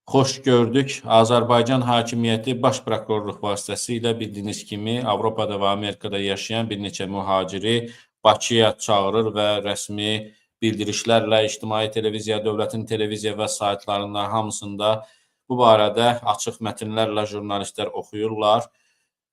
Xoş gördük. Azərbaycan hakimiyyəti baş prokurorluq vasitəsilə bildiyiniz kimi Avropada və Amerikada yaşayan bir neçə mühaciri Bakıya çağırır və rəsmi bildirişlərlə ictimai televiziya, dövlətin televiziya və saytlarında hamısında bu barədə açıq mətnlərlə jurnalistlər oxuyurlar.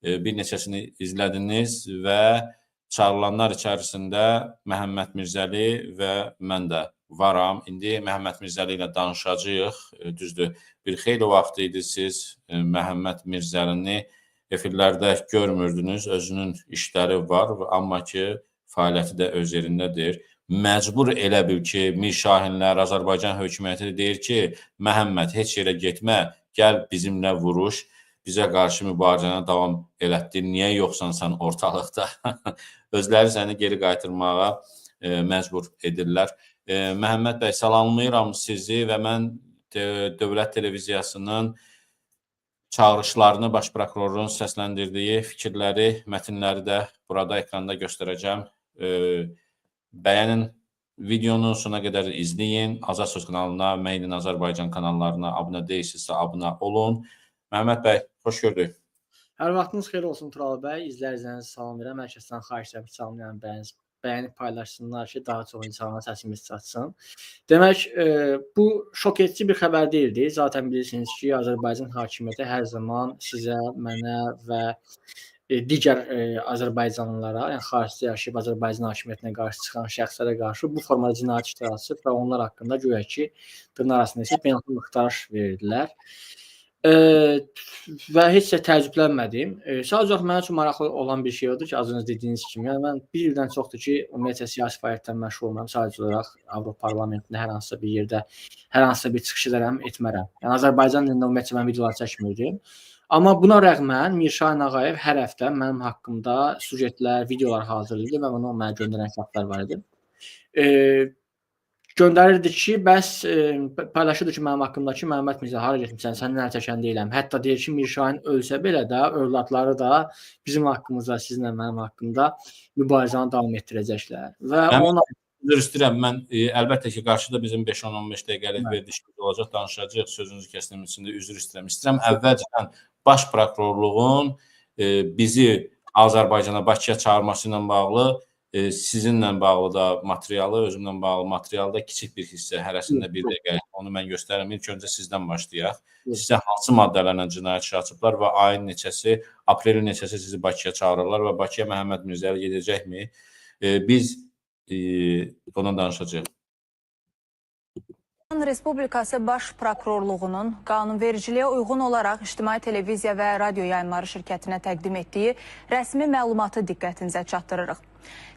Bir neçəsini izlədiniz və çağırılanlar içərisində Məhəmməd Mirzəli və mən də varam. İndi Məhəmməd Mirzəli ilə danışacağıq. Düzdür, bir xeyli vaxt idi siz Məhəmməd Mirzəlini efirlərdə görmürdünüz. Özünün işləri var, amma ki, fəaliyyəti də öz yerindədir. Məcbur elə bil ki, Mir Şahinlər, Azərbaycan hökuməti deyir ki, Məhəmməd, heç yerə getmə, gəl bizimlə vuruş, bizə qarşı mübarizəni davam elətdir, niyə yoxsan sən ortalıqda? Özləri səni geri qaytırmağa məcbur edirlər. Məhəmməd bəy, salamlayıram sizi və mən Dövlət Televiziyasının çağırışlarını, baş prokurorun səsləndirdiyi fikirləri, mətnləri də burada ekranda göstərəcəm. Bəyənin, videonu sona qədər izləyin. Azad Söz kanalına, Made in Azərbaycan kanallarına abunə deyilsinizsə abunə olun. Məhəmməd bəy, xoş gördük. Hər vaxtınız xeyir olsun Tural bəy. İzləyicilərinizi salam verirəm. Hər kəsdən xahiş edirəm ki, salamlayan bəyənib paylaşsınlar ki, daha çox insanlara səsimiz çatsın. Demək, bu şok edici bir xəbər deyildi. Zaten bilirsiniz ki, Azərbaycan hakimiyyəti hər zaman sizə, mənə və digər Azərbaycanlılara, yəni xaricdə yaşayıb Azərbaycan hakimiyyətinə qarşı çıxan şəxslərə qarşı bu formada cinayət işləri açıb və onlar haqqında güya ki, dırnaqarasında isə beynəlxalq axtarış verirdilər. Və heç də təəccüblənmədim. Sadəcə mənə üçün maraqlı olan bir şey odur ki, az öncə dediyiniz kimi, yəni mən bir ildən çoxdur ki, ümumiyyətlə siyasi fəaliyyətdən məşğul olmam. Sadəcə olaraq Avropa parlamentində hər hansısa bir yerdə, hər hansısa bir çıxış edərəm, etmərəm. Yəni Azərbaycan dilində ümumiyyətlə mən videolar çəkmirdim. Amma buna rəğmən Mir Şahin Ağayev hər həftə mənim haqqımda sujetlər, videolar hazırlayırdı və bunu mənə göndərən şəxslər var idi. Göndərirdi ki, bəs paylaşırdı ki, mənim haqqımdakı Məhəmməd Mirzə hara getmirsən, sənin əl çəkən deyiləm. Hətta deyir ki, Mir Şahin ölsə belə də, övladları da bizim haqqımızda, sizinlə mənim haqqımda mübarizəni davam etdirəcəklər. Və ona üzr istəyirəm, mən əlbəttə ki, qarşıda bizim 5-10-15 dəqiqəlik verilişimiz olacaq, danışacağıq, sözünüzü kəsdiyim üçün də üzr istəyirəm. İstəyirəm əvvəlcədən baş prokurorluğun bizi Azərbaycana, Bakıya çağırması ilə bağlı sizinlə bağlı da materialı, özümlə bağlı materialda kiçik bir hissə, hərəsində bir dəqiqə, onu mən göstərim. İlk öncə sizdən başlayaq. Sizə hansı maddələrlə cinayət işi açıblar və ayın neçəsi, aprelin neçəsi sizi Bakıya çağırırlar və Bakıya Məhəmməd Mirzəli gedəcəkmi? Biz ondan danışacağıq. Respublikası Baş Prokurorluğunun qanunvericiliyə uyğun olaraq İctimai Televiziya və Radio Yayımları şirkətinə təqdim etdiyi rəsmi məlumatı diqqətinizə çatdırırıq.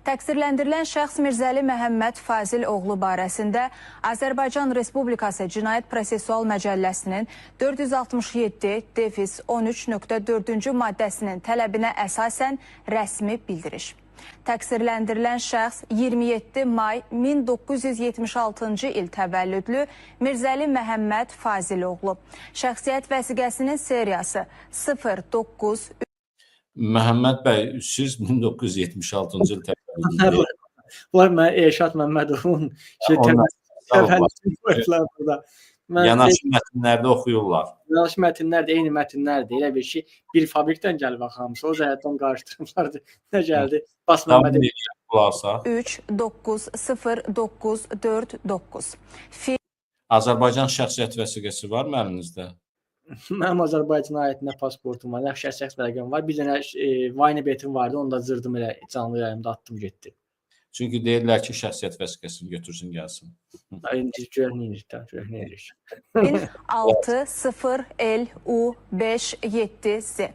Təqsirləndirilən şəxs Mirzəli Məhəmməd Fazil oğlu barəsində Azərbaycan Respublikası Cinayət Prosessual Məcəlləsinin 467-13.4-cü maddəsinin tələbinə əsasən rəsmi bildiriş. Təqsirləndirilən şəxs 27 may 1976-cı il təvəllüdlü Mirzəli Məhəmməd Fazil oğlu. Şəxsiyyət vəsiqəsinin seriyası 09. Məhəmməd bəy, siz 1976-cı il təvəllüdlü. Bunlar mənə Elşad Məmmədovun təvəllüdlü burada. Yanaşı mətnlərdə oxuyurlar. Yanaşı mətnlər də eyni mətnlərdir. Elə bir ki, bir fabrikdən gəlib hamısı. O cəhətdən qarışdırmışlardı. Nə gəldi? Bas Məmmədə 3909449. Azərbaycan şəxsiyyət vəsiqəsi var mı əlinizdə? Mənim Azərbaycan ayətinə pasportum var, şəxsiyyət vəsiqəm var. Bir dənə Vaynebetim vardı, onu da zırdım elə canlı yayımda attım getdi. Çünki deyirlər ki, şəxsiyyət vəsiqəsini götürsün, gəlsin. İndi görənirik. 6-0-L-U-5-7-Z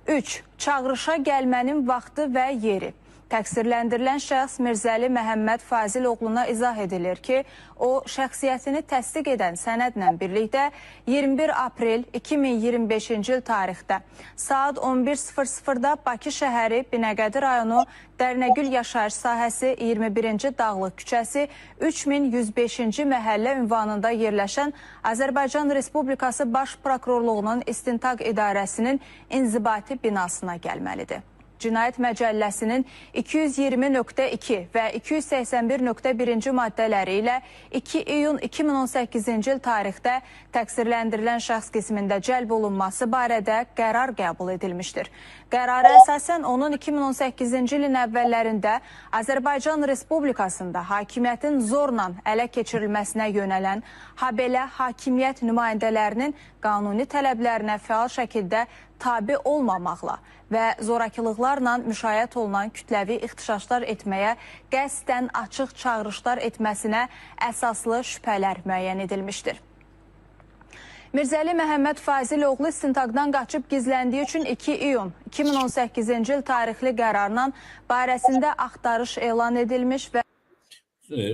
3. Çağırışa gəlmənin vaxtı və yeri. Təqsirləndirilən şəxs Mirzəli Məhəmməd Fazil oğluna izah edilir ki, o şəxsiyyətini təsdiq edən sənədlə birlikdə 21 aprel 2025-ci il tarixdə saat 11:00-da Bakı şəhəri Binəqədi rayonu Dərnəgül yaşayış sahəsi 21-ci Dağlıq küçəsi 3105-ci məhəllə ünvanında yerləşən Azərbaycan Respublikası Baş Prokurorluğunun İstintaq İdarəsinin inzibati binasına gəlməlidir. Cinayət Məcəlləsinin 220.2 və 281.1-ci maddələri ilə 2 iyun 2018-ci il tarixdə təqsirləndirilən şəxs qismində cəlb olunması barədə qərar qəbul edilmişdir. Qərara əsasən onun 2018-ci ilin əvvəllərində Azərbaycan Respublikasında hakimiyyətin zorla ələ keçirilməsinə yönələn, habelə hakimiyyət nümayəndələrinin qanuni tələblərinə fəal şəkildə tabe olmamaqla və zorakılıqlarla müşayiət olunan kütləvi ixtişaşlar etməyə qəsdən açıq çağırışlar etməsinə əsaslı şübhələr müəyyən edilmişdir. Mirzəli Məhəmməd Fazil oğlu istintaqdan qaçıb gizləndiyi üçün 2 iyun 2018-ci il tarixli qərarla barəsində axtarış elan edilmiş və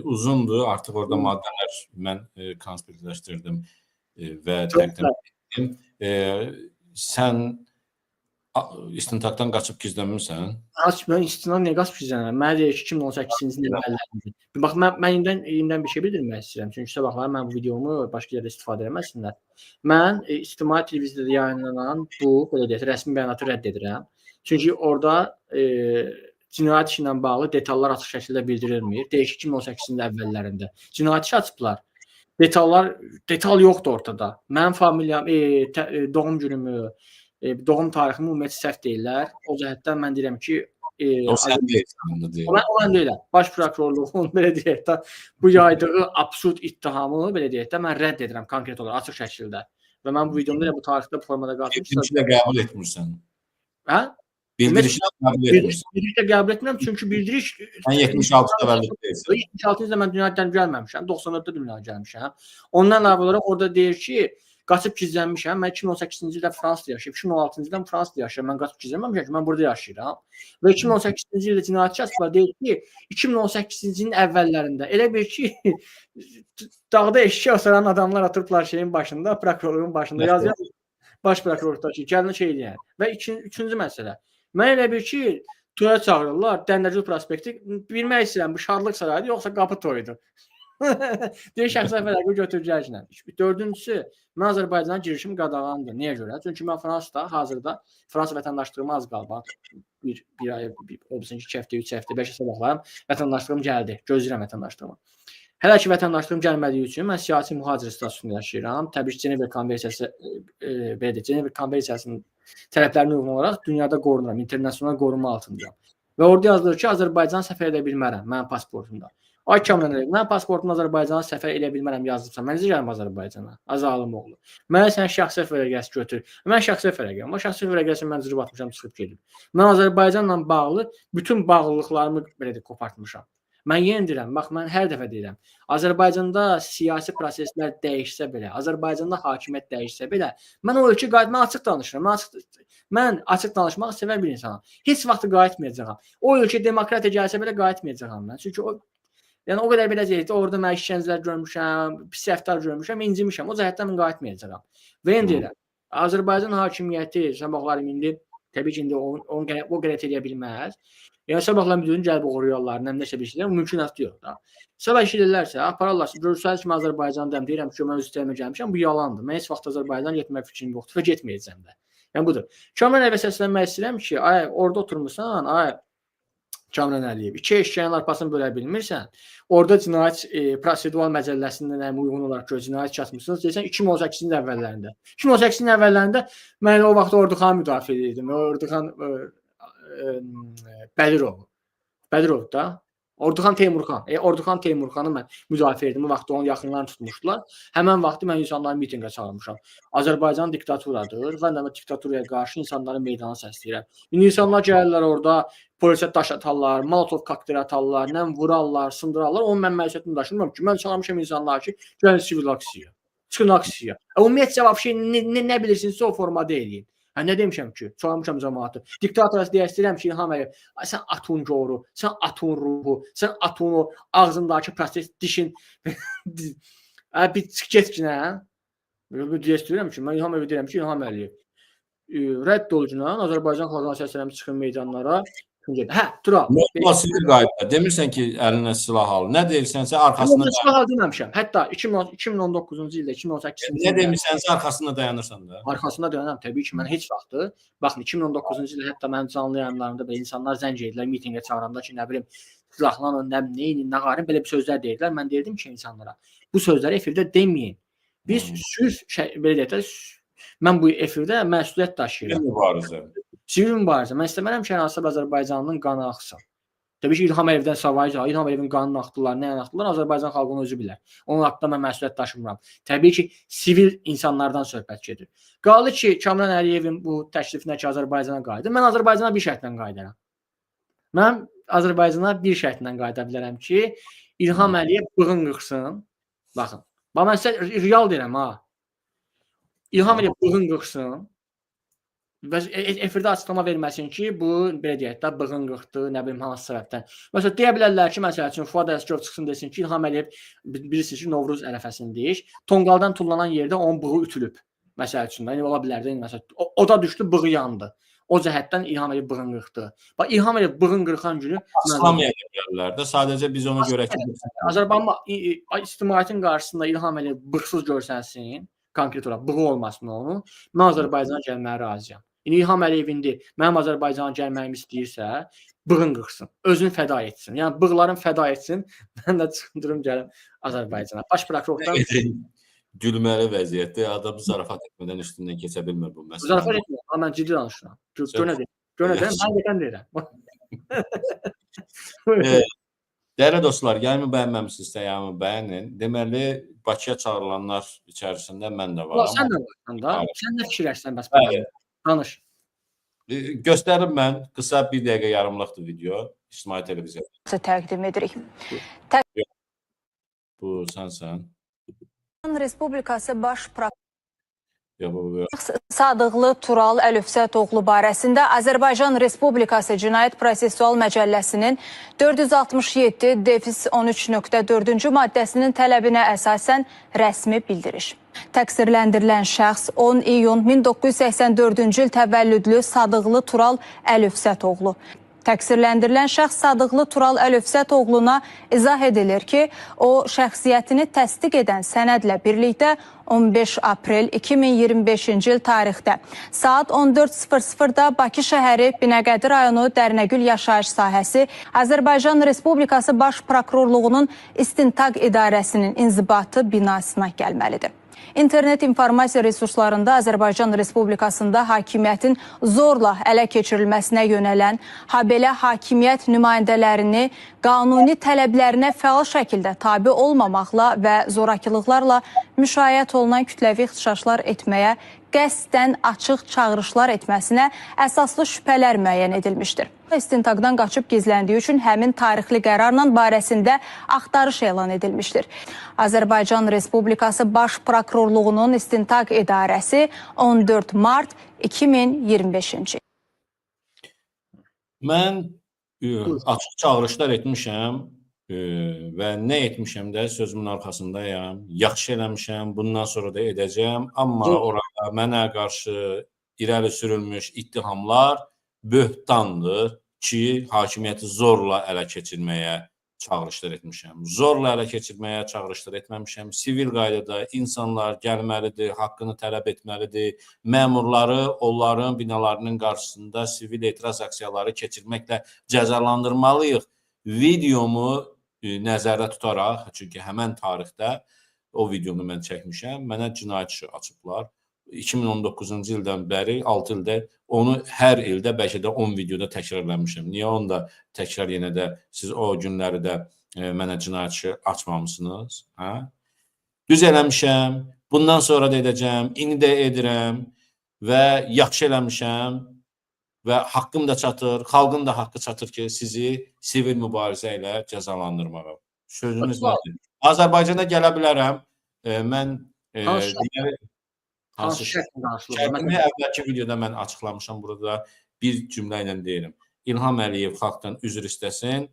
uzundur. Artıq orada maddələr mən konspektləşdirdim və təqdim etdim. Sən istintaqdan qaçıb gizlənmirsən? Mən istinad niyə qaçıb gizlənirəm? Mənə deyir ki, 2018-ci ilin əvvəllərində. Bax, mən indidən bir şey bildirmək istəyirəm. Çünki sabahlar mən bu videomu başqa yerdə istifadə eləməsinlər. Mən İctimai televiziyada yayınlanan bu, belə deyək, rəsmi bəyanatı rədd edirəm. Çünki orada cinayət işi ilə bağlı detallar açıq şəkildə bildirilmir. Deyək ki, 2018-ci ilin əvvəllərində cinayət işi açıblar. Detal yoxdur ortada. Mənim familiyam, doğum günümü, doğum tariximi ümumiyyətlə səhv deyirlər. O cəhətdən mən deyirəm ki, o sən deyirsən. Mən deyirəm. Baş prokurorluğun belə deyək də bu yaydığı absurd ittihamı belə deyək də mən rədd edirəm konkret olaraq açıq şəkildə. Və mən bu videomda da bu tarixdə bu formada qalmışam. Bildirişi də qəbul etmirsən. Hə? Bildirişi də qəbul etmirsən. Bildiriş də qəbul etmirəm çünki bildiriş Sən 76 təvəllüd deyirsən. 76-cı ildə mən dünyadan gəlməmişəm, 94-də dünyaya gəlmişəm. Ondan əlavə olaraq orada deyir ki, qaçıb gizlənmişəm. Mən 2018-ci ildə Fransada yaşayıb, 2016-cı ildə Fransada yaşayıram. Mən qaçıb gizlənməmişəm ki, mən burada yaşayıram. Və 2018-ci ildə cinayətçi açıqlar deyir ki, 2018-ci ilin əvvəllərində elə bir ki, dağda eşki asaran adamlar oturublar şeyin başında, prokurorluğun başında yazıyor. Baş prokurorluqda ki, gəlin şey eləyən. Və üçüncü məsələ. Mən elə bir ki, toya çağırırlar, Dəndəcül prospekti. Bilmək istəyirəm, bu şadlıq sarayıdır, yoxsa qapı toyudur. Deyir şəxsi fərqi götürəcəklə. Dördüncüsü, mən Azərbaycana girişim qadağandır. Niyə görə? Çünki mən Fransada hazırda Fransa vətəndaşlığıma az qalıb. Bir ay, 2 həftə, 3 həftə, 5 sabahlarım vətəndaşlığım gəldi. Gözləyirəm vətəndaşlığımı. Hələ ki vətəndaşlığım gəlmədiyi üçün mən siyasi mühacir statusunda yaşayıram. Təbii ki, Cenevre Konvensiyası Cenevre Konvensiyasının tələblərinə uyğun olaraq dünyada qorunuram, internasional qorunma altındayam. Və orada yazılır ki, Azərbaycan səfər edə bilmərəm mənim pasportumda. Ay Kamran Əliyev, mən pasportumla Azərbaycana səfər edə bilmərəm yazılıbsa, mən necə gəlim Azərbaycana? Azalım oğlu. Mənə sən şəxsi vərəqəsi götür. Mən şəxsi vərəqəm. O şəxsi vərəqəsini mən cırıb atmışam, çıxıb gedim. Mən Azərbaycanla bağlı bütün bağlılıqlarımı belə də qopartmışam. Mən yenə deyirəm, bax mən hər dəfə deyirəm, Azərbaycanda siyasi proseslər dəyişsə belə, Azərbaycanda hakimiyyət dəyişsə belə, mən o ölkə mən açıq danışıram. Mən açıq danışmağı sevən bir insanam. Heç vaxt qayıtmayacağam. O ölkə demokratiya gəlsə belə qayıtmayacağam mən. Çünki yəni o qədər belə deyək, orada mən işgəncələr görmüşəm, pis rəftar görmüşəm, incimişəm. O cəhətdən mən qayıtmayacağam. Və yenə deyirəm, Azərbaycan hakimiyyəti sabahlarım indi təbii ki, indi o qələt edə bilməz. Yəni sabahlar müdürün gəlib oğurlayarlar, nəsə bir şeylər, mümkünatı yox da. Sabah işləyirlərsə, apararlar, görsəniz ki, Azərbaycandayım, deyirəm ki, mən öz istəyimə gəlmişəm, bu yalandır. Mən heç vaxt Azərbaycan getmək fikrim yoxdur və getməyəcəm də. Yəni budur. Kamran Əliyevə səslənmək istəyirəm ki, ay orada oturmusan, ay Kamran Əliyev, iki eşkəyin arpasını bölə bilmirsən. Orada cinayət prosedural məcəlləsindən uyğun olaraq cinayət açmısınız. Deyirsən 2018-ci ilin əvvəllərində. 2018-ci ilin əvvəllərində mən o vaxt Orduxan müdafiə edirdim. Orduxan Bədirov da. Orduxan Teymurxan. Orduxan Teymurxanı mən müdafiə edirdim. O vaxt onun yaxınlarını tutmuşdular. Həmən vaxtı mən insanları mitinqə çağırmışam. Azərbaycan diktaturadır və mən diktaturaya qarşı insanları meydana səsləyirəm. İndi insanlar gəlirlər orada, polisə daş atarlar, molotov kokteyl atarlar, nəm vurarlar, sındırarlar. Onun mən məsuliyyətini daşımıram ki, mən çağırmışam insanları ki, gəlin sivil aksiya. Çıxın aksiya. Ümumiyyətcə cavab şey nə bilirsinizsə o formada eləyin. Nə demişəm ki, çağırmışam cəmaatı. Diktatorası deyərstirəm ki, İlham Əliyev, sən atun qoru, sən atun ruhu, sən atun o ağzındakı proses, dişin bir get ki, nə? Deyərstirəm ki, mən İlham Əliyev deyirəm ki, İlham Əliyev, rədd ol günə, Azərbaycan xalqına səslənəm çıxın meydanlara, Hə, Tural. Normal sivil qayda. Demirsən ki, əlinə silah al. Nə deyirsənsə arxasında Mən silah deməmişəm. Hətta 2019-cu ildə, 2018-ci nə ildə demisənsə arxasında dayanırsan da. arxasında dönəm. Təbii ki, mən heç vaxtı, baxın 2019-cu ildə hətta mənim canlı yayımlarımda belə insanlar zəng edirlər, mitinqə çağıranda ki, nə bilim, silahlanın, nə qarın belə bir sözlər deyirlər. Mən deyirdim ki, insanlara, bu sözləri efirdə deməyin. Biz belə deyək də, mən bu efirdə məsuliyyət daşıyıram. Mübarizə. Sivil mübarizə. Mən istəmirəm ki, hansısa Azərbaycanlının qanı axsın. Təbii ki, İlham Əliyevdən savayı, İlham Əliyevin qanını axıtdılar, nə axıtdılar, Azərbaycan xalqının özü bilər. Onun haqqında mən məsuliyyət daşımıram. Təbii ki, sivil insanlardan söhbət gedir. Qaldı ki, Kamran Əliyevin bu təklifinə ki, Azərbaycana qayıdır. Mən Azərbaycana bir şərtlə qayıdaram. Mən Azərbaycana bir şərtlə qayıda bilərəm ki, İlham Əliyev bığın qırxsın. Baxın, mən sizə real deyirəm ha. İlham Əliyev bığın qırxsın. Və efirdə açıqlama verməsin ki, bu belə deyək də bığın qırxdı, nə bilim hansı səbəbdən. Məsələn deyə bilərlər ki, məsəl üçün Fuad Əsgərov çıxsın desin ki, İlham Əliyev bilirsiniz ki, Novruz ərəfəsindəyik. Tonqaldan tullanan yerdə onun bığı ütülüb. Məsəl üçün, yəni ola bilər də, məsələn, o da düşdü, bığı yandı. O cəhətdən İlham Əliyev bığın qırxdı. Bax İlham Əliyev bığın qırxan günü açıqlamaya bilərlər də. Sadəcə biz ona görə ki, Azərbaycan ictimaiyyətin qarşısında İlham Əliyev bığsız görsənsin, konkret olaraq bığı olmasın onun. Mən Azərbaycana gəlməyə razıyam. İlham Əliyev indi mənim Azərbaycana gəlməyimi istəyirsə, bığın qırxsın, özünü fəda etsin. Yəni bığların fəda etsin, mən də çıxındırım gəlim Azərbaycana. Baş prokurordan gülməli vəziyyətdə adam zarafat etmədən üstündən keçə bilmir bu məsələ. zarafat etmirəm, amma mən ciddi danışıram. Görünəcək, mən deyirəm. Dəyərli dostlar, yayımı bəyənməmisinizsə, yayımı bəyənin. Deməli, Bakıya çağırılanlar içərisində mən də varam. Sən də varsan da, sən nə fikirləşsən bəs? Danış. Göstərim mən, qısa 1 dəqiqə yarımlıqdır video, İctimai televiziyada. Təqdim edirik. Bu sənsən. Respublikası Baş Prokurorluğu Yox. Sadıqlı Tural Əlifzətoğlu barəsində Azərbaycan Respublikası Cinayət Prosessual Məcəlləsinin 467-13.4-cü maddəsinin tələbinə əsasən rəsmi bildiriş. Təqsirləndirilən şəxs 10 iyun 1984-cü il təvəllüdlü Sadıqlı Tural Əlifzətoğlu. Təqsirləndirilən şəxs Sadıqlı Tural Əlifzətoğluna izah edilir ki, o şəxsiyyətini təsdiq edən sənədlə birlikdə 15 aprel 2025-ci il tarixdə saat 14:00-da Bakı şəhəri Binəqədi rayonu Dərnəgül yaşayış sahəsi Azərbaycan Respublikası Baş Prokurorluğunun İstintaq İdarəsinin inzibatı binasına gəlməlidir. İnternet informasiya resurslarında Azərbaycan Respublikasında hakimiyyətin zorla ələ keçirilməsinə yönələn, habelə hakimiyyət nümayəndələrini qanuni tələblərinə fəal şəkildə tabe olmamaqla və zorakılıqlarla müşayiət olunan kütləvi ixtişaşlar etməyə qəsdən açıq çağırışlar etməsinə əsaslı şübhələr müəyyən edilmişdir. İstintaqdan qaçıb gizləndiyi üçün həmin tarixli qərarla barəsində axtarış elan edilmişdir. Azərbaycan Respublikası Baş Prokurorluğunun İstintaq İdarəsi 14 mart 2025-ci il. Mən açıq çağırışlar etmişəm və nə etmişəm də sözümün arxasındayam. Yaxşı eləmişəm, bundan sonra da edəcəm. Amma orada mənə qarşı irəli sürülmüş ittihamlar böhtandır ki, hakimiyyəti zorla ələ keçirməyə çağırışlar etmişəm. Zorla ələ keçirməyə çağırışlar etməmişəm. Sivil qaydada insanlar gəlməlidir, haqqını tələb etməlidir. Məmurları onların binalarının qarşısında sivil etiraz aksiyaları keçirməklə cəzalandırmalıyıq. Videomu nəzərdə tutaraq, çünki həmən tarixdə o videonu mən çəkmişəm, mənə cinayət işi açıblar. 2019-cu ildən bəri 6 ildə onu hər ildə bəlkə də 10 videoda təkrarlamışam. Niyə onu da təkrar yenə də siz o günləri də mənə cinayət işi açmamısınız? Düz eləmişəm, bundan sonra da edəcəm, indi də edirəm və yaxşı eləmişəm və haqqım da çatır, xalqın da haqqı çatır ki, sizi sivil mübarizə ilə cəzalandırmağa. Sözünüz nədir? Azərbaycana gələ bilərəm. Mən hansı şərtimi əvvəlki videoda mən açıqlamışam burada. Bir cümlə ilə deyirəm. İlham Əliyev xalqdan üzr istəsin.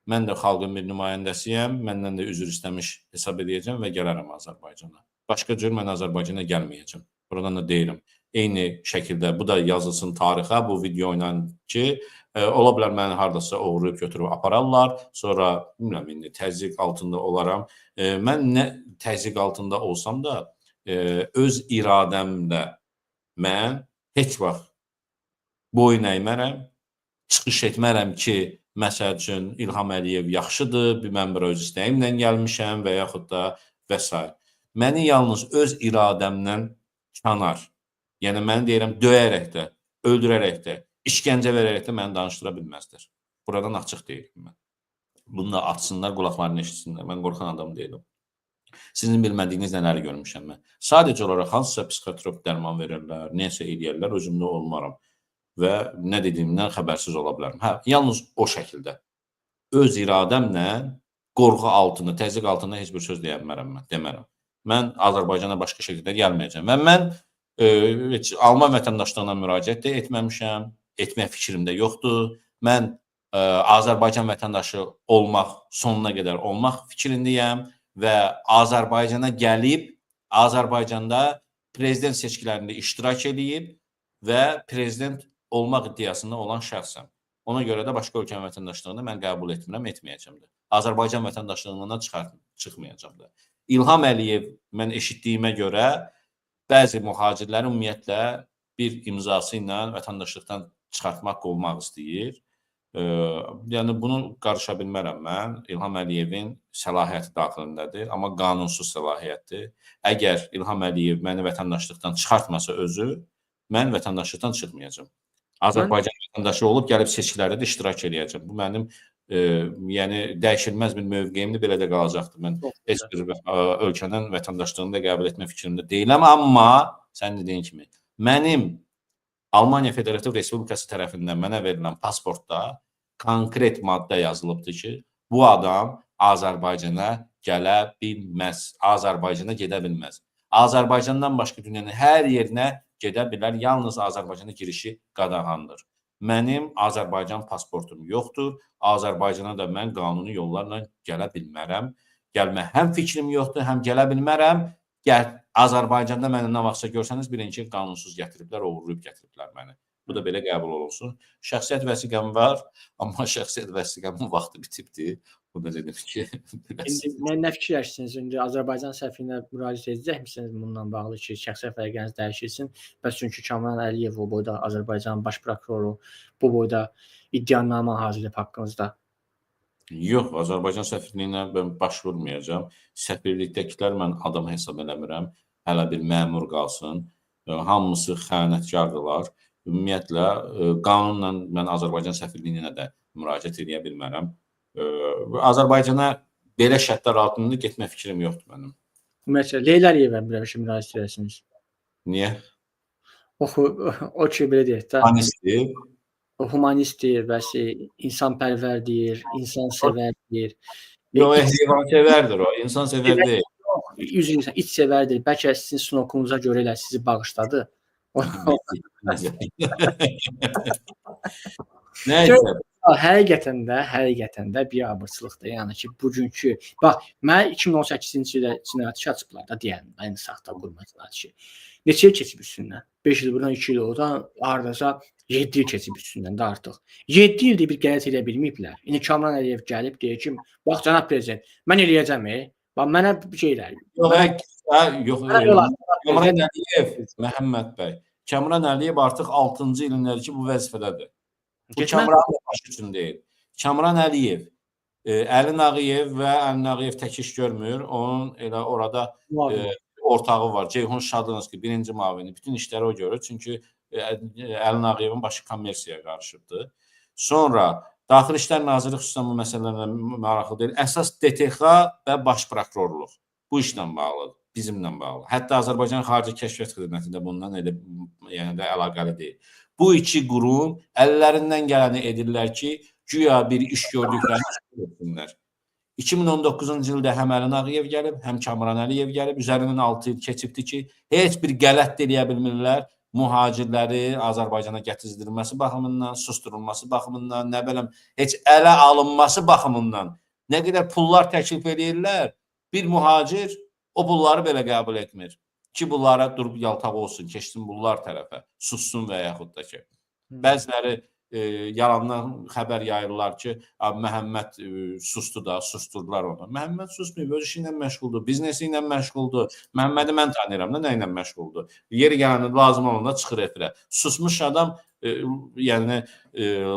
Mən də xalqın bir nümayəndəsiyəm. Məndən də üzr istəmiş hesab edəcəm və gələrəm Azərbaycana. Başqa cür mən Azərbaycana gəlməyəcəm. Buradan da deyirəm. Eyni şəkildə bu da yazılsın tarixə bu video ilə ki, Ola bilər məni hardasa oğurlayıb götürüb apararlar, sonra bilmirəm indi təzyiq altında olaram. Mən nə təzyiq altında olsam da öz iradəmlə mən heç vaxt boyun əymərəm, çıxış etmərəm ki, məsəl üçün İlham Əliyev yaxşıdır, mən bura öz istəyimlə gəlmişəm və yaxud da və s. Məni yalnız öz iradəmlə kənar, yəni mən deyirəm döyərək də, öldürərək də, işgəncə verərək də məni danışdıra bilməzdir. Buradan açıq deyirəm mən. Bunu da açsınlar, qulaqlarını eşitsinlər. Mən qorxan adam deyiləm. Sizin bilmədiyiniz nələri görmüşəm mən. Sadəcə olaraq hansısa psixotrop dərman verirlər, neysə eləyərlər, özümdə olmaram və nə dediyimdən xəbərsiz ola bilərəm. Hə, yalnız o şəkildə. Öz iradəmlə qorxu altında, təzyiq altında heç bir söz deyəmərəm mən, demərəm. Mən Azərbaycana başqa şəkildə gəlməyəcəm. Və mən heç Alman vətəndaşlığına müraciət də etməmişəm, etmək fikrimdə yoxdur. Mən Azərbaycan vətəndaşı olmaq, sonuna qədər olmaq fikrindəyəm və Azərbaycana gəlib, Azərbaycanda prezident seçkilərində iştirak edib və prezident olmaq iddiasında olan şəxsəm. Ona görə də başqa ölkənin vətəndaşlığını mən qəbul etmirəm, etməyəcəm də. Azərbaycan vətəndaşlığından çıxmayacam da. İlham Əliyev, mən eşitdiyimə görə, bəzi mühacirləri ümumiyyətlə bir imzası ilə vətəndaşlıqdan çıxartmaq, qovmaq istəyir. Yəni, bunu qarışa bilmərəm mən. İlham Əliyevin səlahiyyəti daxilindədir, amma qanunsuz səlahiyyətdir. Əgər İlham Əliyev məni vətəndaşlıqdan çıxartmasa özü, mən vətəndaşlıqdan çıxmayacam. Azərbaycan vətəndaşı olub, gəlib seçkilərdə də iştirak edəcəm. Bu mənim yəni dəyişilməz bir mövqeyimdir, belə də qalacaqdır. Mən heç bir ölkənin vətəndaşlığını da qəbul etmə fikrimdə deyiləm, amma sən dediyin kimi, mənim Almaniya Federativ Respublikası tərəfindən mənə verilən pasportda konkret maddə yazılıbdır ki, bu adam Azərbaycana gələ bilməz, Azərbaycana gedə bilməz. Azərbaycandan başqa dünyanın hər yerinə gedə bilər, yalnız Azərbaycana girişi qadağandır. Mənim Azərbaycan pasportum yoxdur, Azərbaycana da mən qanuni yollarla gələ bilmərəm. Gəlmə həm fikrim yoxdur, həm gələ bilmərəm. Azərbaycanda məni nə vaxtsa görsəniz, bilin ki, qanunsuz gətiriblər, oğurlayıb gətiriblər məni. Bu da belə qəbul olunsun. Şəxsiyyət vəsiqəm var, amma şəxsiyyət vəsiqəmin vaxtı bitibdir. Bu da dedim ki, nə fikirləşirsiniz? İndi Azərbaycan səfirinə müraciət edəcəkmisiniz bununla bağlı ki, şəxsiyyət vəsiqəniz dəyişilsin? Bəs çünki Kamran Əliyev o boyda Azərbaycanın baş prokuroru bu boyda iddianamə hazırlayıb haqqınızda. Yox, Azərbaycan səfirliyinə mən baş vurmayacam. Səfirlikdəkilər mən adam hesab eləmirəm. Hələ bir məmur qalsın. Hamısı xəyanətkardırlar. Ümumiyyətlə, qanunla mən Azərbaycan səfirliyinə də müraciət edə bilmərəm. Azərbaycana belə şərtlər altında getmə fikrim yoxdur mənim. Ümumiyyətlə, Leyla Əliyevə müraciət edəsiniz. Niyə? O ki, belə deyək də. Humanistdir. O humanistdir, bəs insanpərvərdir, insansevərdir. Yox, heyvansevərdir o, insansevər deyil. Üzr insan, içsevərdir. Bəlkə sizin snokunuza görə elə sizi bağışladı. Nəysə? Həqiqətən də biabırçılıqdır. Yəni ki, bugünkü, bax, mən 2018-ci ildə cinayət işi açıblar da deyəlim, yəni saxta qurma cinayət işi. Neçə il keçib üstündən? 5 il buradan 2 il oradan hardasa 7 il keçib üstündən də artıq. 7 ildir bir qələt edə bilməyiblər. İndi Kamran Əliyev gəlib deyir ki, bax cənab prezident, mən eləyəcəm. Bax mənə bir şeylər. Yox, Kamran Əliyev, Məhəmməd bəy. Kamran Əliyev artıq 6-cı ilindir ki, bu vəzifədədir. Bu Kamran başı üçün deyil. Kamran Əliyev, Əli Nağıyev və Əli Nağıyev tək iş görmür. Onun elə orada ortağı var. Ceyhun Şadınski, birinci mavini. Bütün işləri o görür. Çünki Əli Nağıyevin başı kommersiyaya qarışıbdır. Sonra Daxili İşlər Naziri xüsusən bu məsələlərlə maraqlı deyil. Əsas DTX və baş prokurorluq. Bu işlə bağlıdır, bizimlə bağlı. Hətta Azərbaycan Xarici Kəşfiyyat Xidməti də bundan elə yəni də əlaqəli deyil. Bu iki qurum əllərindən gələni edirlər ki, güya bir iş gördüklərini etsinlər. 2019-cu ildə həm Əli Nağıyev gəlib, həm Kamran Əliyev gəlib. Üzərindən 6 il keçibdir ki, heç bir qələt də eləyə bilmirlər. Mühacirləri Azərbaycana gətirilməsi baxımından, susturulması baxımından, nə bilim, heç ələ alınması baxımından nə qədər pullar təklif edirlər, bir mühacir o pulları belə qəbul etmir. Ki, bunlara durub yaltaq olsun, keçsin bunlar tərəfə, sussun və yaxud da ki. Bəziləri yalandan xəbər yayırlar ki, Məhəmməd sustu da, susturdular onu. Məhəmməd susmayıb, öz işi ilə məşğuldur, biznesi ilə məşğuldur. Məhəmmədi mən tanıyıram da, nə ilə məşğuldur. Yeri gələndə lazım olanda çıxır efirə. Susmuş adam yəni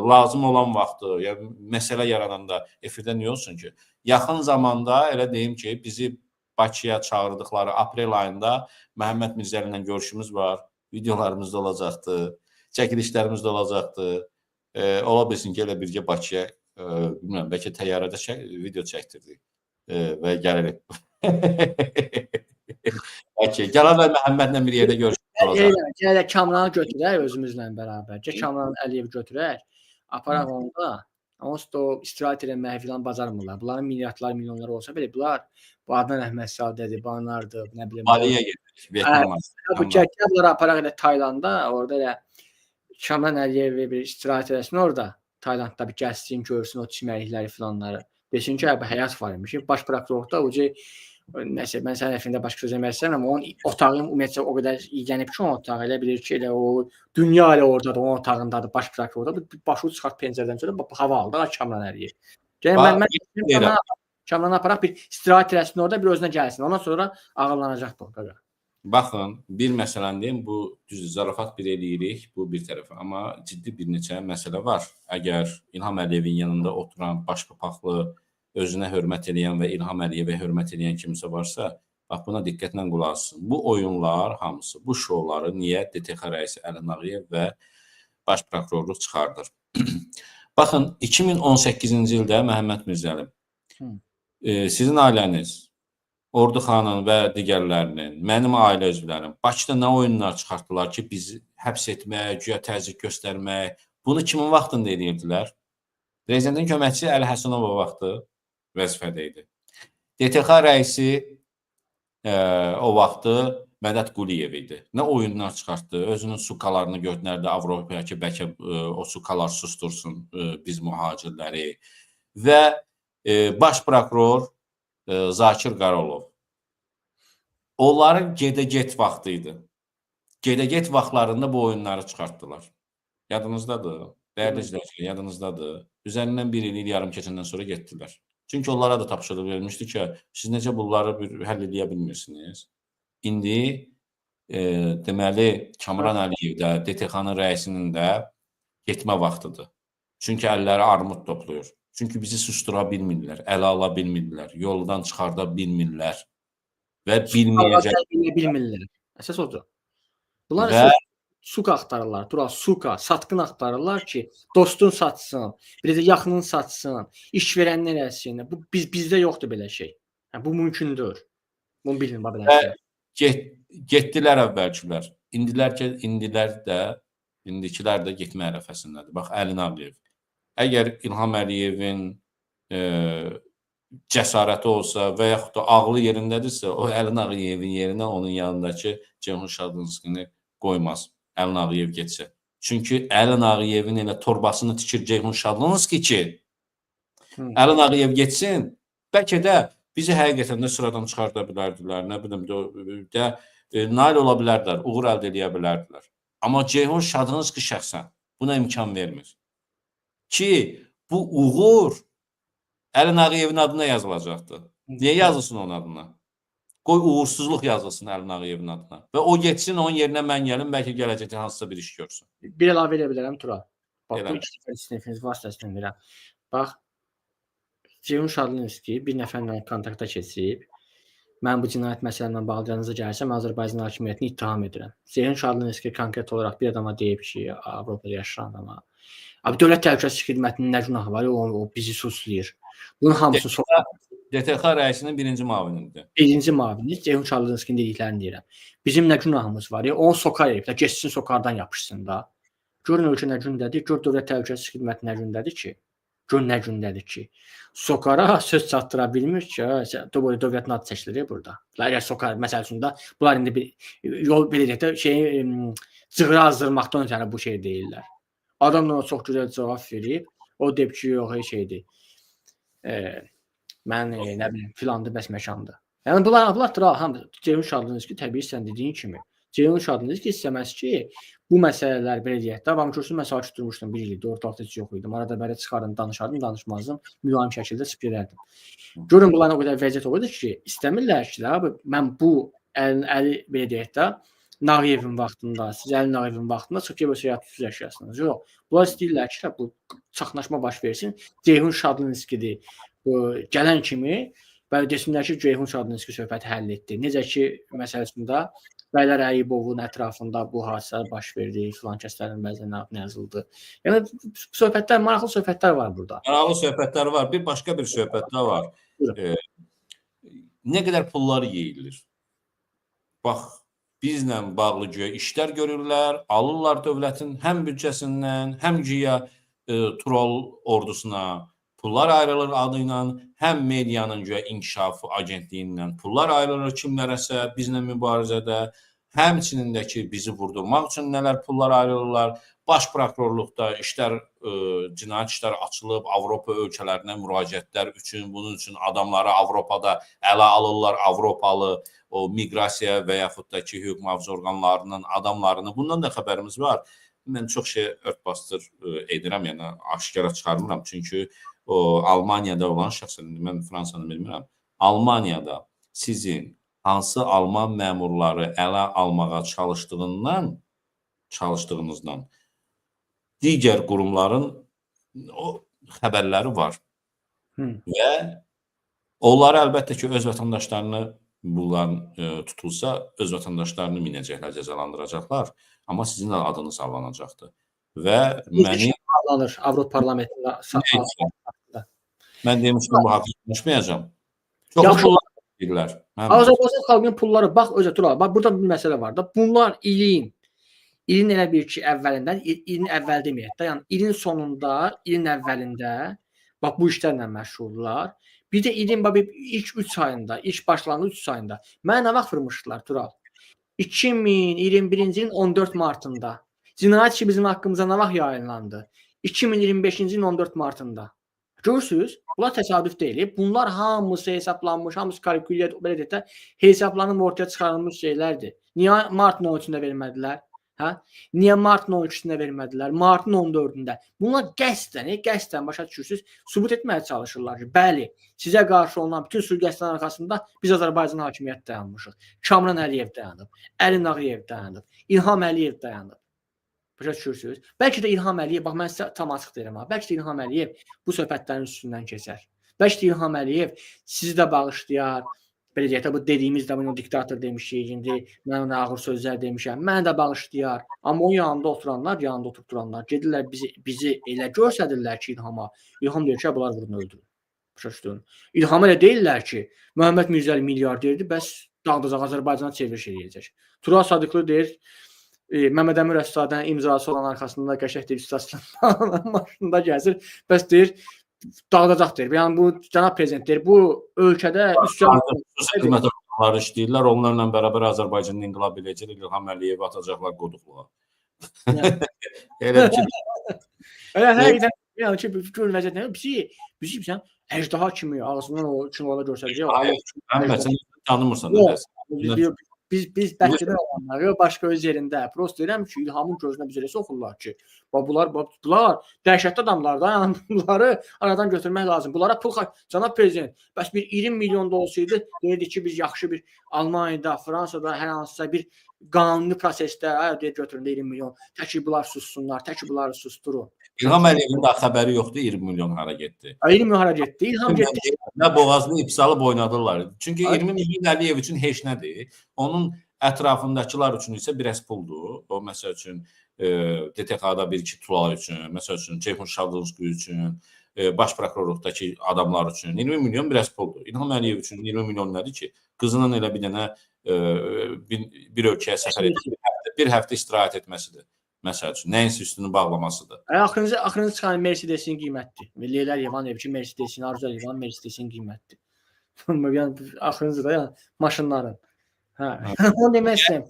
lazım olan vaxtı, yəni məsələ yarananda efirdə niyə olsun ki? Yaxın zamanda elə deyim ki, bizi Bakıya çağırdıqları aprel ayında Məhəmməd Mirzəli ilə görüşümüz var. Videolarımız da olacaqdı, çəkilişlərimiz də olacaqdı. Ola bilsin ki, elə birgə Bakıya, bilmirəm, bəlkə təyyarədə video çəkdirdik və gəlirik. Bəlkə, Gələn və Məhəmmədlə bir yerdə görüşümüz olacaq. Gələk Kamranı götürək özümüzlə bərabər. Kamran Əliyev götürək, aparaq onu da. Onsuz da o istirahət eləməyə filan bacarmırlar. Bunların milyardlar, milyonlar olsa belə, bunlar bu Adnan Əhmədzadə, Banardı, nə bilim. Baliyə gedirik, Vyetnama. Bu bunları aparaq elə Taylanda, orada elə Kamran Əliyev bir istirahət eləsin orada. Taylandda bir gəlsin, görsün o çimərlikləri filanları. Desin ki, bu həyat var imiş. Baş prokurorluqda ucu nəsə mən sənin əfində başqa söz demək istəyirəm, amma onun otağı ümumiyyətlə o qədər iyi gəlib ki, o otaq elə bilir ki, elə o dünya elə ordadır, onun otağındadır, baş prokurorda. Başı çıxart pəncərədən sonra hava aldı, Kamran Əliyev. Mən Kamran aparaq bir istirahət eləsin orada, bir özünə gəlsin. Ondan sonra ağıllanacaq bu. Baxın, bir məsələn deyim, bu düzdür, zarafat bir eləyirik, bu bir tərəfə. Amma ciddi bir neçə məsələ var. Əgər İlham Əliyevin yanında oturan, baş papaqlı, özünə hörmət edən və İlham Əliyevə hörmət edən kimsə varsa, bax buna diqqətlə qulaq asın. Bu oyunlar hamısı, bu şouları niyə DTX rəisi Əlin Ağayev və baş prokurorluq çıxardır? Baxın, 2018-ci ildə Məhəmməd Mirzəli, sizin ailəniz, Orduxanın və digərlərinin, mənim ailə üzvlərim Bakıda nə oyunlar çıxartdılar ki, bizi həbs etmək, güya təzyiq göstərmək, bunu kimin vaxtında edirdilər? Prezidentin köməkçisi Əli Həsənova vaxtı vəzifədə idi. DTX rəisi o vaxtı Mədət Quliyev idi. Nə oyunlar çıxartdı, özünün sukalarını götürərdi Avropaya ki, bəlkə o sukalar sustursun biz mühacirləri və baş prokuror Zakir Qarolov. Onların gedə-get vaxtı idi. Gedə-get vaxtlarında bu oyunları çıxartdılar. Yadınızdadır, dəyərli izləyicilər, yadınızdadır. Üzərindən bir il, yarım keçəndən sonra getdilər. Çünki onlara da tapşırıq verilmişdi ki, siz necə bunları həll edə bilmirsiniz. İndi deməli Kamran Əliyev də, DTX-nın rəisinin də getmə vaxtıdır. Çünki əlləri armud toplayır. Çünki bizi sustura bilmirlər, ələ ala bilmirlər, yoldan çıxarda bilmirlər və bilməyəcək. Əsas odur. Bunlar suka axtarırlar, suka, satqın axtarırlar ki, dostun satsın, bir də yaxının satsın, iş verənin eləsin. Bu bizdə yoxdur belə şey. Bu mümkündür. Bunu bilin belə şey. Getdilər əvvəlkilər. İndikilər də getmə ərəfəsindədir. Bax, Əlin Ağayev. Əgər İlham Əliyevin cəsarəti olsa və yaxud da ağlı yerindədirsə, o Əlin Ağayevin yerinə onun yanındakı Ceyhun Şadlınskini qoymaz. Əlin Ağayev getsə. Çünki Əlin Ağayevin elə torbasını tikir Ceyhun Şadlınski ki, Əlin Ağayev getsin, bəlkə də bizi həqiqətən də sıradan çıxarda bilərdilər, nə bilim də nail ola bilərdilər, uğur əldə edə bilərdilər. Amma Ceyhun Şadlınski şəxsən buna imkan vermir. Ki, bu uğur Əlin Ağayevin adına yazılacaqdır. Niyə yazılsın onun adına? Qoy uğursuzluq yazılsın Əlin Ağayevin adına. Və o getsin, onun yerinə mən gəlim, bəlkə gələcəkdə hansısa bir iş görsün. Bir əlavə edə bilərəm, Tural. Bax, bu iki sinifiniz vasitəsindən deyirəm. Bax, Ceyhun Şadlınski bir nəfərlə kontakta keçib, mən bu cinayət məsələmlə bağlı yanınıza gəlirsəm, Azərbaycan hakimiyyətini ittiham edirəm. Ceyhun Şadlınski konkret olaraq bir adama deyib ki, Avropada yaşayan adama, abi dövlət təhlükəsizlik xidmətinin nə günahı var, o bizi suslayır. Bunun hamısını DTX rəisinin birinci müavinidir. Birinci müavini Ceyhun Şadlınskinin dediklərini deyirəm. Bizim nə günahımız var, onu sokar edib də, geçsin sokardan yapışsın da. Görün ölkə nə gündədir, gör dövlət təhlükəsizlik xidməti nə gündədir ki, gör nə gündədir ki, sokara söz çatdıra bilmir ki, dövlətin adı çəkilir burada. Əgər sokar məsələsində, bunlar indi bir yol belirləkdə cığırı azdırmaqdan ötəni bu şey deyirlər. Adam da çox gözəl cavab verib, o deyib ki, yox, şeydir. Mən nə bilim, filandır, bəs məkandır. Yəni bunlar hamı Ceyhun Şadlınski təbii sən dediyin kimi Ceyhun Şadınız ki istəməz ki, bu məsələlər belə deyək də, avam kürsüsü məsələ tutmuşdum 1 ildir, ortalıqda heç yox idim. Arada belə çıxardım, danışardım, danışmazdım, mülayim şəkildə spikerərdim. Görün bunların o qədər vəziyyət olurdu ki, istəmirlər ki, abi mən bu Əli belə deyək də, Nağıyevin vaxtında, siz Əli Nağıyevin vaxtında çıxıb bu siyasət düzləşəsiniz. Yox, bunlar istəyirlər ki, bu çaxnaşma baş versin. Ceyhun Şadınskidir. Bu gələn kimi və desinlər ki, Ceyhun Şadınski söhbəti həll etdi. Necə ki, məsələsində Bəylər Əyibovun ətrafında bu hadisələr baş verdi, filan kəslərin bəzən yazıldı. Yəni söhbətlər, maraqlı söhbətlər var burada. Maraqlı söhbətlər var. Bir başqa bir söhbət də var. Nə qədər pullar yeyilir? Bax, bizlə bağlı güya işlər görürlər, alırlar dövlətin həm büdcəsindən, həm güya troll ordusuna pullar ayrılır adı ilə, həm medianın güya inkişafı agentliyindən pullar ayrılır kimlərəsə bizlə mübarizədə, həmçinin də ki, bizi vurdurmaq üçün nələr pullar ayrılırlar. Baş prokurorluqda cinayət işləri açılıb, Avropa ölkələrinə müraciətlər üçün, bunun üçün adamları Avropada ələ alırlar, Avropalı o miqrasiya və yaxud da ki, hüquq mühafizə orqanlarının adamlarını. Bundan da xəbərimiz var. Mən çox şey örtbasdır edirəm, yəni aşkara çıxarmıram. Çünki o Almaniyada olan şəxsən, mən Fransanı bilmirəm. Almaniyada sizin hansı Alman məmurları ələ almağa çalışdığınızdan digər qurumların o xəbərləri var. Və onlar əlbəttə ki, öz vətəndaşlarını bunların tutulsa, öz vətəndaşlarını minəcəklər, cəzalandıracaqlar. Amma sizin adınız sallanacaqdır. Və məni... Avropa parlamentində. Mən demişdim, bu haqda konuşmayacağam. Çox pullar deyirlər. Azərbaycan xalqının pulları, bax, özə Tural, bax, burada bir məsələ var da. Bunlar ilin elə bir ki, əvvəlindən, ilin əvvəl deməyək də, yəni ilin sonunda, ilin əvvəlində, bax, bu işlərlə məşğuldurlar. Bir də ilin ilk 3 ayında, ilk başlanğıc 3 ayında mənə nə vaxt vurmuşdular, Tural? 2021-ci ilin 14 martında. Cinayət işi bizim haqqımıza nə vaxt yayınlandı? 2025-ci ilin 14 martında. Görürsünüz, bunlar təsadüf deyil. Bunlar hamısı hesablanmış, hamısı kalkülyat, belə deyək də, hesablanıb ortaya çıxarılmış şeylərdir. Niyə martın 13-də vermədilər? Hə? Niyə martın 13-də vermədilər? Martın 14-də. Bunlar qəsdən başa düşürsünüz, sübut etməyə çalışırlar ki, bəli, sizə qarşı olan bütün sui-qəsdlərin arxasında biz Azərbaycan hakimiyyət dayanmışıq. Kamran Əliyev dayanıb, Əli Nağıyev dayanıb, İlham Əliyev dayanıb. Başa düşürsünüz? Bəlkə də İlham Əliyev, bax mən sizə tam açıq deyirəm ha, bəlkə də İlham Əliyev bu söhbətlərin üstündən keçər. Bəlkə də İlham Əliyev sizi də bağışlayar. Belə deyək də, bu dediyimiz də, bunu diktator demişik, indi mən ona ağır sözlər demişəm, mən də bağışlayar. Amma onun yanında oturub duranlar, gedirlər bizi elə görsədirlər ki, İlham deyir ki, bunlar vurun öldürün. Başa düşdün? İlham elə deyirlər ki, Məhəmməd Mirzəli milyarderdir, bəs dağıdacaq, Azərbaycana çevriliş eləyəcək. Tural Sadıqlı deyir, Məmməd Əmir Əstadənin imzası olan arxasında qəşəng deyir, istasının maşında gəzir, bəs deyir, dağıdacaq deyir. Yəni bu cənab prezident deyir, bu ölkədə xidmət orqanları işləyirlər, onlarla bərabər Azərbaycanın inqilab eləyəcək, İlham Əliyevi atacaqlar qoduqluğa. Elə ki, yəni ki, görün vəziyyət nə? Bizi əjdaha kimi ağzından o kinolarda göstərəcək. Sən tanımırsan da. Biz bəlkədən olanları başqa öz yerində. Prost deyirəm ki, İlhamın gözünə biz elə soxurlar ki, bunlar dəhşətli adamlar da, yəni bunları aradan götürmək lazım. Bunlara pul cənab prezident, bəs bir 20 milyon da olsaydı, deyirdi ki, biz yaxşı bir Almaniyada, Fransada hər hansısa bir qanuni prosesdə deyə götürün 20 milyon. Tək ki, bunlar sussunlar, tək ki, bunları susturun. İlham Əliyevin də xəbəri yoxdur, 20 milyon hara getdi. 20 milyon hara getdi? İlham getdi. Boğazını ipsalıb oynadılar. Çünki 20 milyon Əliyev üçün heç nədir. Onun ətrafındakılar üçün isə biraz puldur. O, məsəl üçün, DTK-da bir-iki tular üçün, məsəl üçün, Ceyhun Şadınski üçün, baş prokurorluqdakı adamlar üçün 20 milyon biraz puldur. İlham Əliyev üçün 20 milyon nədir ki? Qızının elə bir dənə bir ölkəyə səfər edib, bir həftə istirahət etməsidir. Məsəl üçün, nəyinsə üstünü bağlamasıdır. Axırıncı çıxan Mercedes-in qiymətdir. Leyla Yevanev ki, Mercedes-in, Arzu Yevan Mercedes-in qiymətdir. Yəni, axırıncı da maşınların. Onu deməzsən.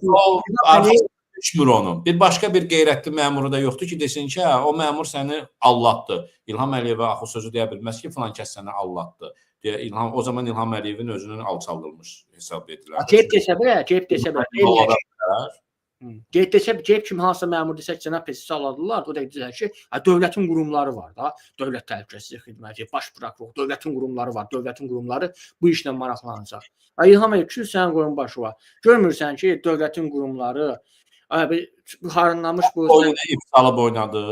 Düşmür onun. Bir başqa bir qeyrətli məmuru da yoxdur ki, desin ki, o məmur səni allatdı. İlham Əliyevə axı sözü deyə bilməz ki, filan kəs səni allatdı. O zaman İlham Əliyevin özünün alçaldılmış hesab edilir. Ceyb desə belə. Deyib kimi hansısa məmur desə ki, cənab proses aladılar, o da deyir ki, dövlətin qurumları var da, Dövlət Təhlükəsizlik Xidməti, Baş Prokuror, dövlətin qurumları var, dövlətin qurumları bu işlə maraqlanacaq. İlham Əliyev sənin qoyun başı var. Görmürsən ki, dövlətin qurumları harınlamış bu oyunu iptalıb oynadı.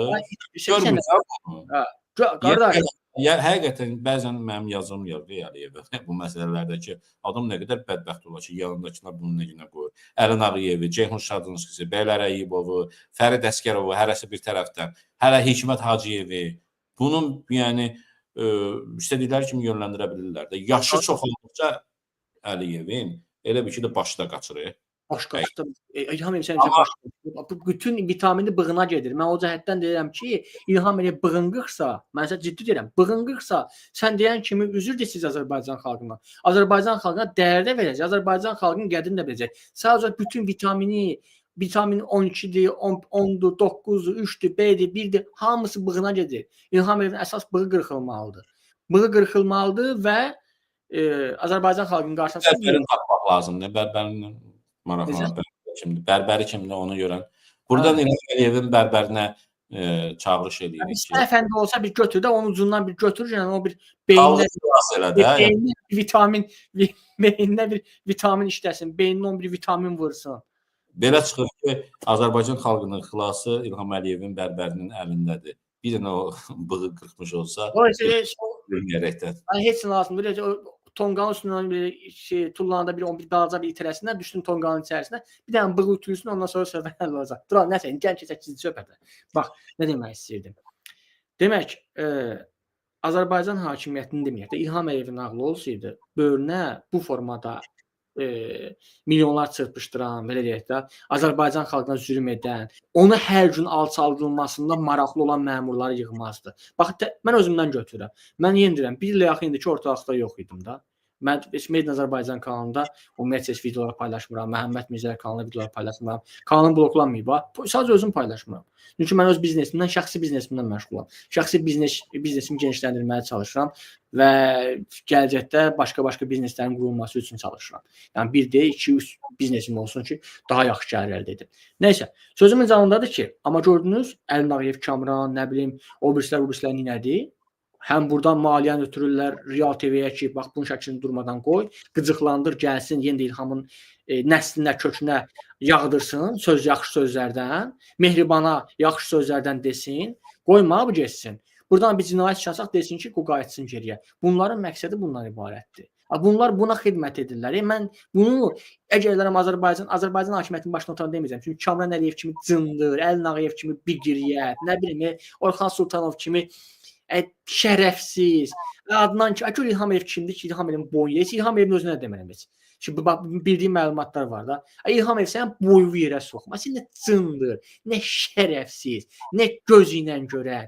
Görmürsən bunu. Qardaş, Həqiqətən bəzən mənim yazım yolda Əliyevə bu məsələlərdə ki, adam nə qədər bədbəxt olar ki, yanındakılar bunu necə qoyur. Əlin Ağayevi, Ceyhun Şadınskisi, Bəylər Əyibovu, Fərid Əsgərovu, hərəsi bir tərəfdən, hələ Hikmət Hacıyevi bunun yəni istədikləri kimi yönləndirə bilirlər də. Yaşı çox olduqca Əliyevin elə bir ki də başı da qaçırır. Başqa. İlham Əliyev səncə bütün vitamini bığına gedir. Mən o cəhətdən deyirəm ki, İlham Əliyev bığınqıqsa, mən sizə ciddi deyirəm, bığınqıqsa, sən deyən kimi üzr deyirsiz Azərbaycan xalqına. Azərbaycan xalqına dəyər də verəcək, Azərbaycan xalqının qədrini də verəcək. Sadəcə bütün vitamin 12-dir, 10-dur, 9-dur, 3-dür, B-dir, 1-dir, hamısı bığına gedir. İlham Əliyevin əsas bığı qırxılmalıdır. Bığı qırxılmalıdır və Azərbaycan xalqının qarşısına Bərbərini tapmaq lazımdır. Bərbərini maraqlanan bərbəri kimdir onu görən. Buradan İlham Əliyevin bərbərinə çağırış edirik ki, əfəndi olsa bir götür də onun ucundan bir götür, yəni o bir beyninə bir vitamin işləsin, beyninə 11 vitamin vursun. Belə çıxır ki, Azərbaycan xalqının xilası İlham Əliyevin bərbərinin əlindədir. Bir dənə o bığı qırxmış olsa, bilməyərəkdən. Heç nə lazımdır. Tonqalın üstündən tullananda bir 11 balaca bir itirəsindən düşdün tonqalın içərisinə. Bir dənə bığı ütülsün, ondan sonra söhbət həll olacaq. Duran, nəsə, gəl keçək gizli söhbətə. Bax, nə demək istəyirdim. Demək, Azərbaycan hakimiyyətini deməyək də, İlham Əliyevin ağlı olsaydı, böyrünə bu formada milyonlar çırpışdıran, belə deyək də, Azərbaycan xalqına zülm edən, onu hər gün alçaldılmasında maraqlı olan məmurları yığmazdı. Bax, mən özümdən götürürəm. Mən yenə deyirəm, bir ilə yaxın indi ki, ortalıqda yox idim da. Mən Made in Azərbaycan kanalında o Mercedes videoları paylaşmıram, Məhəmməd Mirzəli kanalında videoları paylaşmıram. Kanalım bloklanmayıb. Sadəcə özüm paylaşmıram. Çünki mən öz biznesimdən, şəxsi biznesimdən məşğulam. Şəxsi biznesimi genişləndirməyə çalışıram və gələcəkdə başqa bizneslərin qurulması üçün çalışıram. Yəni 1-də 2-3 biznesim olsun ki, daha yaxşı gəlir əldə edim. Nəysə, sözümün canındadır ki, amma gördünüz, Əlin Ağayev, Kamran, nə bilim, o birislər nədir? Həm buradan maliyyəni ötürürlər Real TV-yə ki, bax bunun şəklini durmadan qoy, qıcıqlandır, gəlsin, yenə də İlhamın nəslinə, kökünə yağdırsın, yaxşı sözlərdən, Mehribana yaxşı sözlərdən desin, qoyma bu getsin. Buradan bir cinayət çıxacaq, desin ki, o qayıtsın geriyə. Bunların məqsədi bundan ibarətdir. Bunlar buna xidmət edirlər. Mən bunu əgərlərəm Azərbaycan hakimiyyətinin başına otaran deməyəcəm. Çünki Kamran Əliyev kimi cındır, Əlin Ağayev kimi biqiriyyət, nə bilim, Orxan Sultanov kimi şərəfsiz. Adnan ki, gör İlham Əliyev kimdir ki, İlham Əliyevin boyu heç, İlham Əliyevin özünə demərəm heç. Şimdi bildiyim məlumatlar var da. İlham Əliyev sən boyu yerə soxma. Sən nə cındır, nə şərəfsiz, nə göz ilə görən,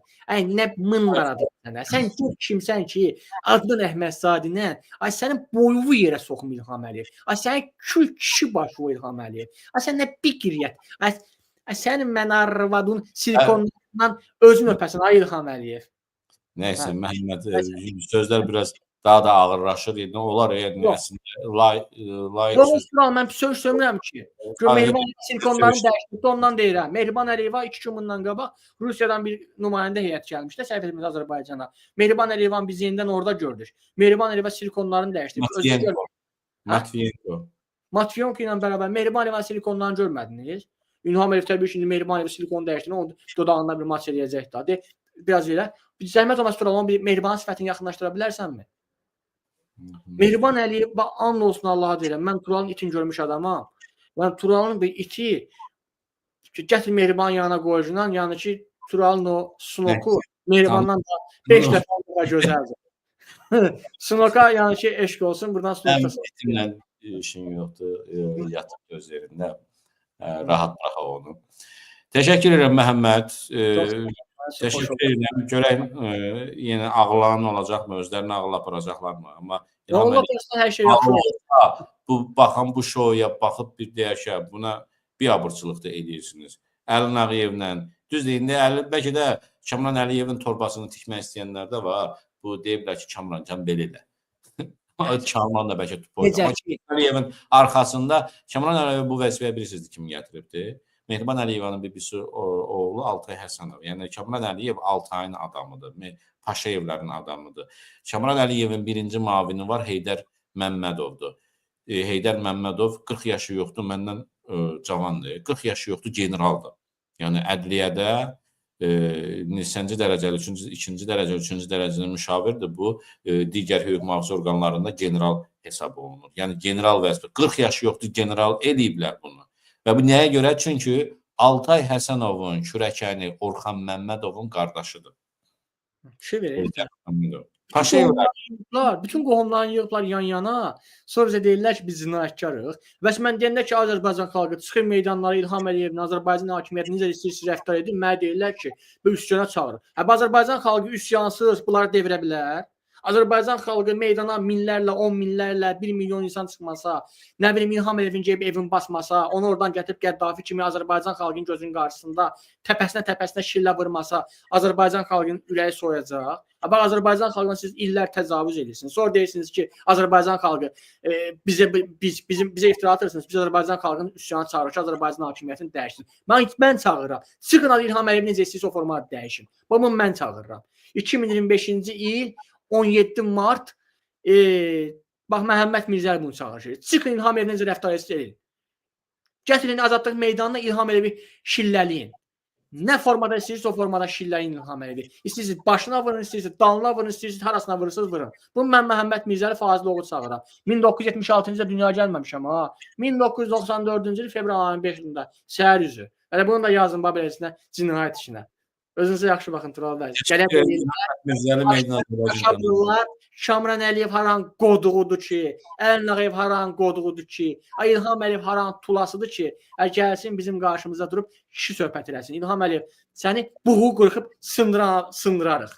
nə mınlaradır sənə. Sən çox kimsən ki, adın Əhmədzadə, sənin boyu yerə soxma İlham Əliyev. Sənin kişi başı İlham Əliyev. Sən nə biqiriyyət. Sənin mən arvadın silikondan özün öpəsən İlham Əliyev. Nəysə, Məhəmməd, sözlər biraz daha da ağırlaşır. Nə olar, yəni əslində layiq söz. Mən söz sömürəm ki, Mehriban silikonların dəyişdirdi, ondan deyirəm. Mehriban Əliyeva 2 gün bundan qabaq Rusiyadan bir nümayəndə heyət gəlmişdi, səfirimiz Azərbaycana. Mehriban Əliyevanı biz yenidən orada gördük. Mehriban Əliyeva silikonların dəyişdirdi. Matviyenko ilə bərabər Mehriban Əliyevanın silikonlarını görmədiniz? İlham Əliyev təbii ki, Mehriban Əliyev silikonu dəyişdirdi, onun dodağından bir maç eləyəcək daha. Biraz elə. Zəhmət olmaz Turalın bir Mehribanın sifətini yaxınlaşdıra bilərsənmi? Mehriban Əliyev, and olsun Allaha deyirəm, mən Turalın itini görmüş adamam. Mən Turalın bir iti gətir Mehribanın yanına qoyucudan, yəni ki, Turalın o Sunoku Mehribandan da 5 dəfə daha gözəldir. Sunoka yəni ki, eşq olsun, buradan Sunoka. İtimlə işin yoxdur, yatıb gözlərində. Rahat bıraxaq onu. Təşəkkür edirəm Məhəmməd. Təşəkkür edirəm. Görək yenə ağlanan olacaqmı, özlərini ağıl aparacaqlarmı? Amma hər şey yaxşı. Bu şoya baxıb bir deyək, buna biabırçılıq da edirsiniz. Əlin Ağayevlə, düz deyin, bəlkə də Kamran Əliyevin torbasını tikmək istəyənlər də var. Bu deyiblər ki, Kamran can belə elə. Kamran da bəlkə tupoydu. Kamran Əliyevin arxasında Kamran Əliyev bu vəzifəyə bilirsiniz kim gətiribdir? Mehriban Əliyevanın bibisi oğlu Altay Həsənov. Yəni Kamran Əliyev Altayın adamıdır, Paşayevlərin adamıdır. Kamran Əliyevin birinci müavini var, Heydər Məmmədovdur. Heydər Məmmədov 40 yaşı yoxdur, məndən cavandır. 40 yaşı yoxdur, generaldır. Yəni ədliyyədə neçənci dərəcəli, ikinci dərəcəli, üçüncü dərəcəli müşavirdir. Bu digər hüquq mühafizə orqanlarında general hesab olunur. Yəni general vəzifə 40 yaşı yoxdur, general eləyiblər bunu. Və bu nəyə görə? Çünki Altay Həsənovun kürəkəni Orxan Məmmədovun qardaşıdır. Paşayevlər bütün qohumlarını yığıblar yan-yana. Sonra bizə deyirlər ki, biz cinayətkarıq. Və mən deyəndə ki, Azərbaycan xalqı çıxır meydanlara İlham Əliyevin, Azərbaycan hakimiyyətini necə istəyirsiniz rəftar edin, mənə deyirlər ki, bu üsyana çağırır. Azərbaycan xalqı üsyansız bunları devirə bilər. Azərbaycan xalqı meydana minlərlə, 10 minlərlə, 1 milyon insan çıxmasa, nə bilim İlham Əliyevin gəlib evin basmasa, onu oradan gətirib Qəddafi kimi Azərbaycan xalqının gözünün qarşısında təpəsinə şillə vurmasa, Azərbaycan xalqının ürəyi soyacaq. Bax, Azərbaycan xalqına siz illər təcavüz edirsiniz. Sonra deyirsiniz ki, Azərbaycan xalqı bizə iftira atırsınız, biz Azərbaycan xalqının üsyana çağırır ki, Azərbaycan hakimiyyətini dəyişsin. Mən çağırıram. Çıxın İlham Əliyev necə istəyirsə o formada dəyişin. Bunu mən çağırıram. 2025-ci il 17 mart bax Məhəmməd Mirzəli bunu çağırır. Çıxın İlham Əliyev necə rəftar etsin. Gətirin Azadlıq meydanına İlham Əliyevi şilləliyin. Nə formada istəyirsiniz, o formada şilləyin İlham Əliyevi. İstəyirsiniz başına vurun, istəyirsiniz dalına vurun, istəyirsiniz harasına vurursunuz, vurun. Bunu mən Məhəmməd Mirzəli Faziloğlu çağıram. 1976-cı ildə dünyaya gəlməmişəm ha. 1994-cü il fevral ayının 5-də səhər üzü. Hələ bunu da yazın beləsinə cinayət işinə. Özünüzə yaxşı baxın Tural bəy. Yaşadırlar. Kamran Əliyev haran qoduğudur ki, Əlin Ağayev haran qoduğudur ki, İlham Əliyev haran tulasıdır ki, gəlsin bizim qarşımıza durub kişi söhbət eləsin. İlham Əliyev səni buğu qırxıb sındırarıq.